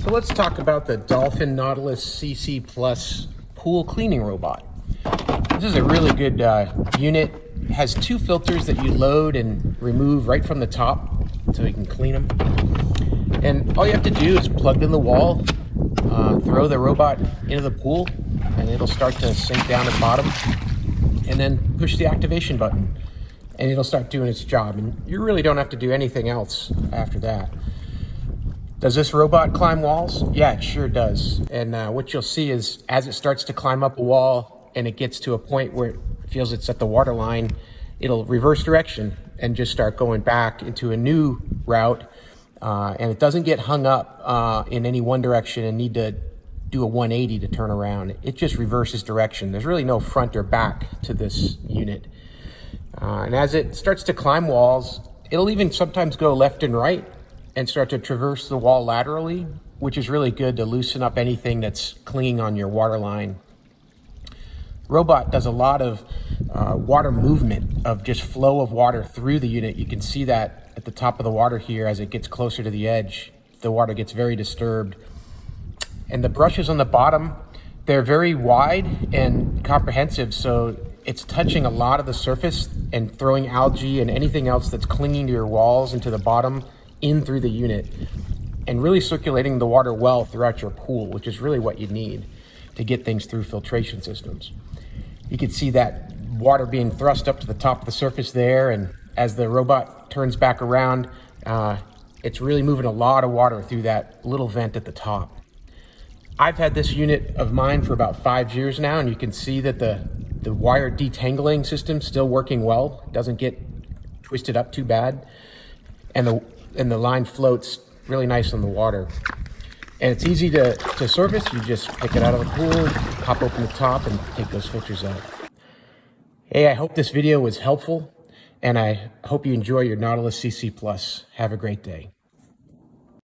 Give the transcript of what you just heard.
So let's talk about the Dolphin Nautilus CC Plus pool cleaning robot. This is a really good unit. It has two filters that you load and remove right from the top so you can clean them. And all you have to do is plug in the wall, throw the robot into the pool, and it'll start to sink down at the bottom, and then push the activation button and it'll start doing its job. And you really don't have to do anything else after that. Does this robot climb walls? Yeah, it sure does. And what you'll see is as it starts to climb up a wall and it gets to a point where it feels it's at the water line, it'll reverse direction and just start going back into a new route. And it doesn't get hung up in any one direction and need to do a 180 to turn around. It just reverses direction. There's really no front or back to this unit. And as it starts to climb walls, it'll even sometimes go left and right and start to traverse the wall laterally, which is really good to loosen up anything that's clinging on your water line. Robot does a lot of water movement, of just flow of water through the unit. You can see that at the top of the water here. As it gets closer to the edge, the water gets very disturbed. And the brushes on the bottom, they're very wide and comprehensive, so it's touching a lot of the surface and throwing algae and anything else that's clinging to your walls and to the bottom in through the unit, and really circulating the water well throughout your pool, which is really what you need to get things through filtration systems. You can see that water being thrust up to the top of the surface there, and as the robot turns back around, it's really moving a lot of water through that little vent at the top. I've had this unit of mine for about 5 years now, and you can see that the wire detangling system's still working well. It doesn't get twisted up too bad, and the line floats really nice on the water. And it's easy to service. You just pick it out of the pool, pop open the top, and take those filters out. Hey, I hope this video was helpful, and I hope you enjoy your Nautilus CC Plus. Have a great day.